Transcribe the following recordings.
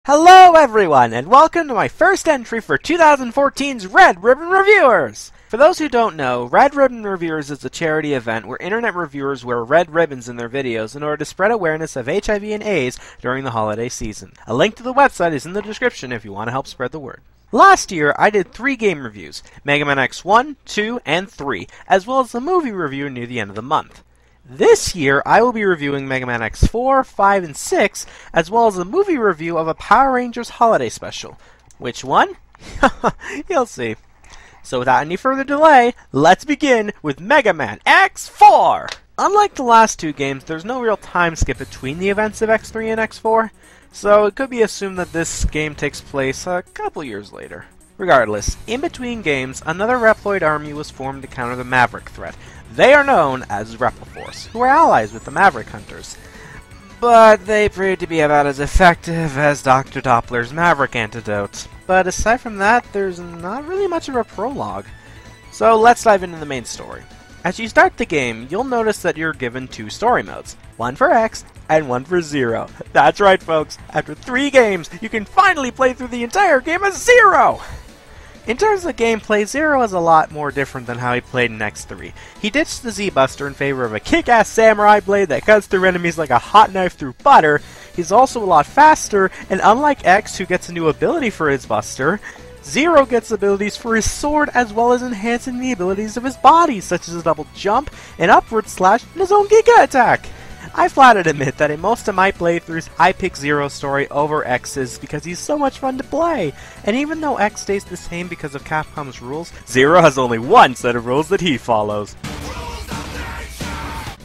Hello everyone, and welcome to my first entry for 2014's Red Ribbon Reviewers! For those who don't know, Red Ribbon Reviewers is a charity event where internet reviewers wear red ribbons in their videos in order to spread awareness of HIV and AIDS during the holiday season. A link to the website is in the description if you want to help spread the word. Last year, I did 3 game reviews, Megaman X1, 2, and 3, as well as a movie review near the end of the month. This year, I will be reviewing Megaman X4, 5, and 6, as well as a movie review of a Power Rangers holiday special. Which one? You'll see. So without any further delay, let's begin with Megaman X4! Unlike the last 2 games, there's no real time skip between the events of X3 and X4, so it could be assumed that this game takes place a couple years later. Regardless, in between games, another Reploid army was formed to counter the Maverick threat. They are known as Repliforce, who are allies with the Maverick Hunters. But they proved to be about as effective as Dr. Doppler's Maverick antidote. But aside from that, there's not really much of a prologue. So let's dive into the main story. As you start the game, you'll notice that you're given 2 story modes. One for X, and one for Zero. That's right, folks. After 3 games, you can finally play through the entire game as Zero! In terms of gameplay, Zero is a lot more different than how he played in X3. He ditched the Z-Buster in favor of a kick-ass samurai blade that cuts through enemies like a hot knife through butter. He's also a lot faster, and unlike X, who gets a new ability for his buster, Zero gets abilities for his sword as well as enhancing the abilities of his body, such as a double jump, an upward slash, and his own Giga attack! I flat out admit that in most of my playthroughs, I pick Zero's story over X's because he's so much fun to play. And even though X stays the same because of Capcom's rules, Zero has only one set of rules that he follows.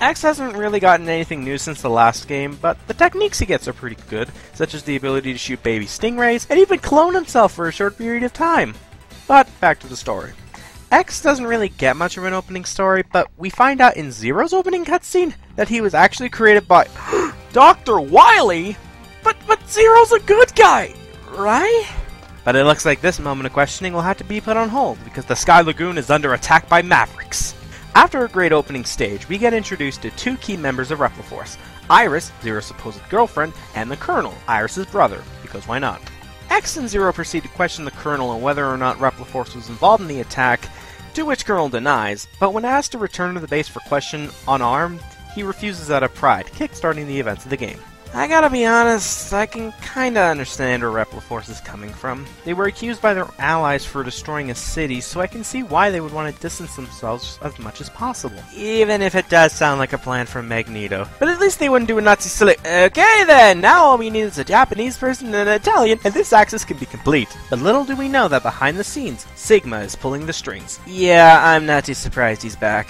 X hasn't really gotten anything new since the last game, but the techniques he gets are pretty good, such as the ability to shoot baby stingrays, and even clone himself for a short period of time. But back to the story. X doesn't really get much of an opening story, but we find out in Zero's opening cutscene that he was actually created by Dr. Wily? But Zero's a good guy, right? But it looks like this moment of questioning will have to be put on hold, because the Sky Lagoon is under attack by Mavericks. After a great opening stage, we get introduced to 2 key members of Repliforce, Iris, Zero's supposed girlfriend, and the Colonel, Iris' brother, because why not? X and Zero proceed to question the Colonel on whether or not Repliforce was involved in the attack, to which Colonel denies, but when asked to return to the base for question unarmed, he refuses out of pride, kickstarting the events of the game. I gotta be honest, I can kinda understand where Repliforce is coming from. They were accused by their allies for destroying a city, so I can see why they would want to distance themselves as much as possible. Even if it does sound like a plan from Magneto. But at least they wouldn't do a Nazi salute. Okay then, now all we need is a Japanese person and an Italian, and this axis can be complete. But little do we know that behind the scenes, Sigma is pulling the strings. Yeah, I'm not too surprised he's back.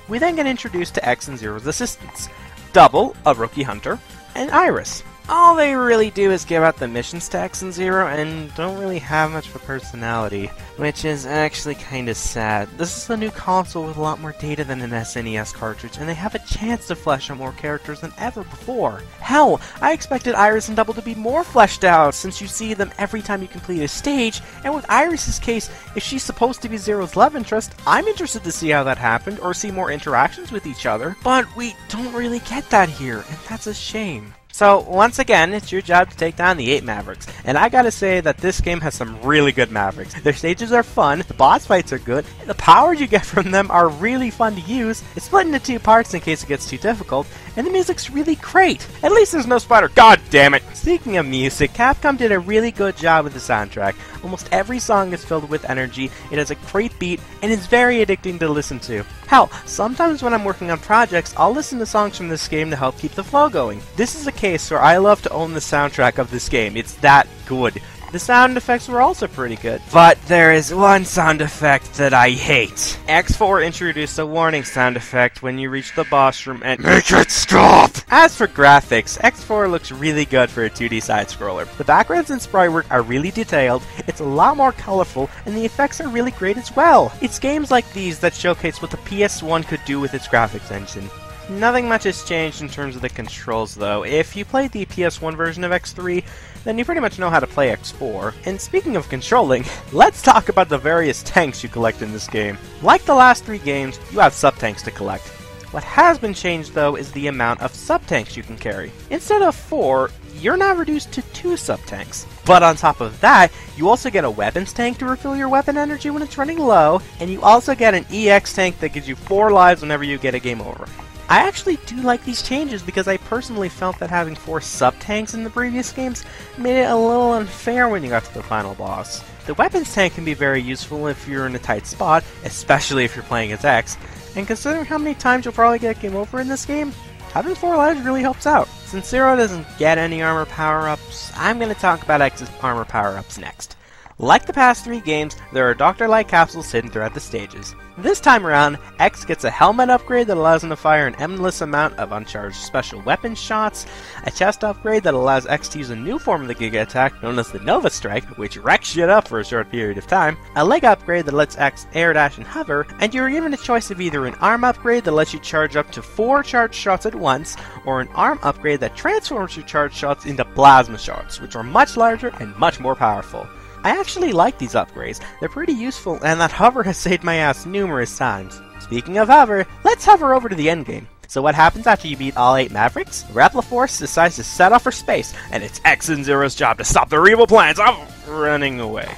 We then get introduced to X and Zero's assistants. Double, a rookie hunter, and Iris. All they really do is give out the missions to X and Zero and don't really have much of a personality, which is actually kinda sad. This is a new console with a lot more data than an SNES cartridge, and they have a chance to flesh out more characters than ever before. Hell, I expected Iris and Double to be more fleshed out, since you see them every time you complete a stage, and with Iris' case, if she's supposed to be Zero's love interest, I'm interested to see how that happened, or see more interactions with each other, but we don't really get that here, and that's a shame. So, once again, it's your job to take down the 8 Mavericks, and I gotta say that this game has some really good Mavericks. Their stages are fun, the boss fights are good, and the powers you get from them are really fun to use. It's split into 2 parts in case it gets too difficult, and the music's really great. At least there's no spider. God damn it! Speaking of music, Capcom did a really good job with the soundtrack. Almost every song is filled with energy, it has a great beat, and is very addicting to listen to. Hell, sometimes when I'm working on projects, I'll listen to songs from this game to help keep the flow going. This is a case where I love to own the soundtrack of this game. It's that good. The sound effects were also pretty good. But there is one sound effect that I hate. X4 introduced a warning sound effect when you reach the boss room and make it stop! As for graphics, X4 looks really good for a 2D side-scroller. The backgrounds and sprite work are really detailed, it's a lot more colorful, and the effects are really great as well. It's games like these that showcase what the PS1 could do with its graphics engine. Nothing much has changed in terms of the controls though. If you played the PS1 version of X3, then you pretty much know how to play X4. And speaking of controlling, let's talk about the various tanks you collect in this game. Like the last 3 games, you have sub-tanks to collect. What has been changed though is the amount of sub-tanks you can carry. Instead of 4, you're now reduced to 2 sub-tanks. But on top of that, you also get a weapons tank to refill your weapon energy when it's running low, and you also get an EX tank that gives you 4 lives whenever you get a game over. I actually do like these changes because I personally felt that having 4 sub-tanks in the previous games made it a little unfair when you got to the final boss. The weapons tank can be very useful if you're in a tight spot, especially if you're playing as X, and considering how many times you'll probably get game over in this game, having 4 lives really helps out. Since Zero doesn't get any armor power-ups, I'm going to talk about X's armor power-ups next. Like the past 3 games, there are Dr. Light capsules hidden throughout the stages. This time around, X gets a helmet upgrade that allows him to fire an endless amount of uncharged special weapon shots, a chest upgrade that allows X to use a new form of the Giga attack known as the Nova Strike, which wrecks shit up for a short period of time, a leg upgrade that lets X air dash and hover, and you're given a choice of either an arm upgrade that lets you charge up to 4 charged shots at once, or an arm upgrade that transforms your charged shots into plasma shots, which are much larger and much more powerful. I actually like these upgrades, they're pretty useful, and that hover has saved my ass numerous times. Speaking of hover, let's hover over to the endgame. So what happens after you beat all 8 Mavericks? Repliforce decides to set off for space, and it's X and Zero's job to stop their evil plans of running away.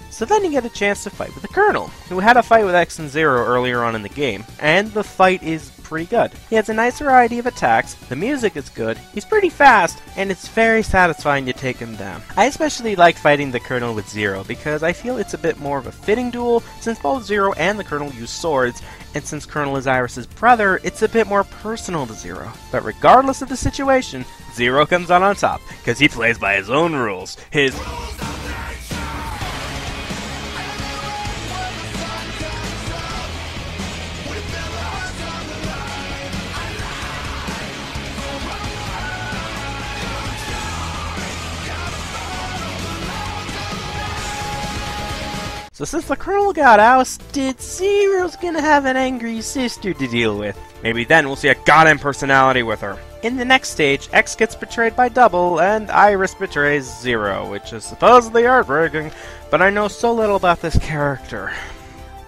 So then you get a chance to fight with the Colonel, who had a fight with X and Zero earlier on in the game, and the fight is pretty good. He has a nice variety of attacks, the music is good, he's pretty fast, and it's very satisfying to take him down. I especially like fighting the Colonel with Zero, because I feel it's a bit more of a fitting duel, since both Zero and the Colonel use swords, and since Colonel is Iris' brother, it's a bit more personal to Zero. But regardless of the situation, Zero comes out on top, because he plays by his own rules. His So since the Colonel got ousted, Zero's gonna have an angry sister to deal with. Maybe then we'll see a goddamn personality with her. In the next stage, X gets betrayed by Double, and Iris betrays Zero, which is supposedly heartbreaking, but I know so little about this character.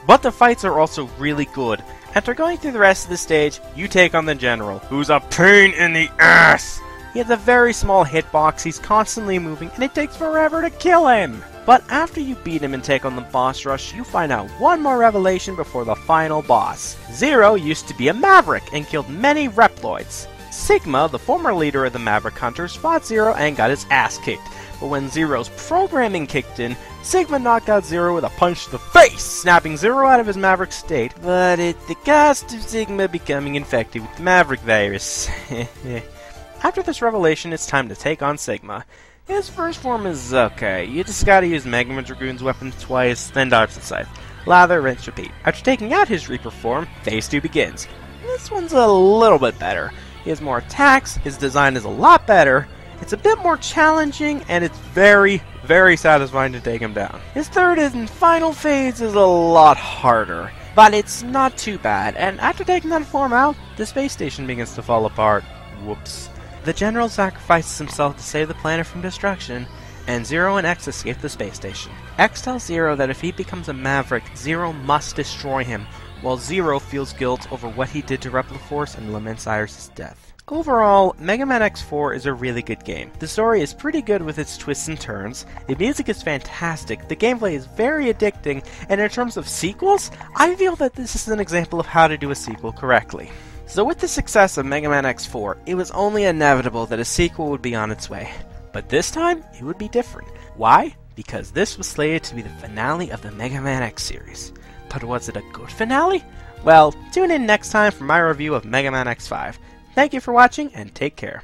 But the fights are also really good. After going through the rest of the stage, you take on the General, who's a pain in the ass! He has a very small hitbox, he's constantly moving, and it takes forever to kill him! But after you beat him and take on the boss rush, you find out one more revelation before the final boss. Zero used to be a Maverick and killed many Reploids. Sigma, the former leader of the Maverick Hunters, fought Zero and got his ass kicked. But when Zero's programming kicked in, Sigma knocked out Zero with a punch to the face, snapping Zero out of his Maverick state, but at the cost of Sigma becoming infected with the Maverick virus. After this revelation, it's time to take on Sigma. His first form is okay. You just gotta use Megaman Dragoon's weapon twice, then dodge the scythe. Lather, rinse, repeat. After taking out his Reaper form, Phase 2 begins. This one's a little bit better. He has more attacks, his design is a lot better, it's a bit more challenging, and it's very, very satisfying to take him down. His third and final phase is a lot harder, but it's not too bad, and after taking that form out, the space station begins to fall apart. Whoops. The General sacrifices himself to save the planet from destruction, and Zero and X escape the space station. X tells Zero that if he becomes a Maverick, Zero must destroy him, while Zero feels guilt over what he did to Repliforce and laments Iris' death. Overall, Megaman X4 is a really good game. The story is pretty good with its twists and turns, the music is fantastic, the gameplay is very addicting, and in terms of sequels, I feel that this is an example of how to do a sequel correctly. So with the success of Mega Man X4, it was only inevitable that a sequel would be on its way. But this time, it would be different. Why? Because this was slated to be the finale of the Mega Man X series. But was it a good finale? Well, tune in next time for my review of Mega Man X5. Thank you for watching, and take care.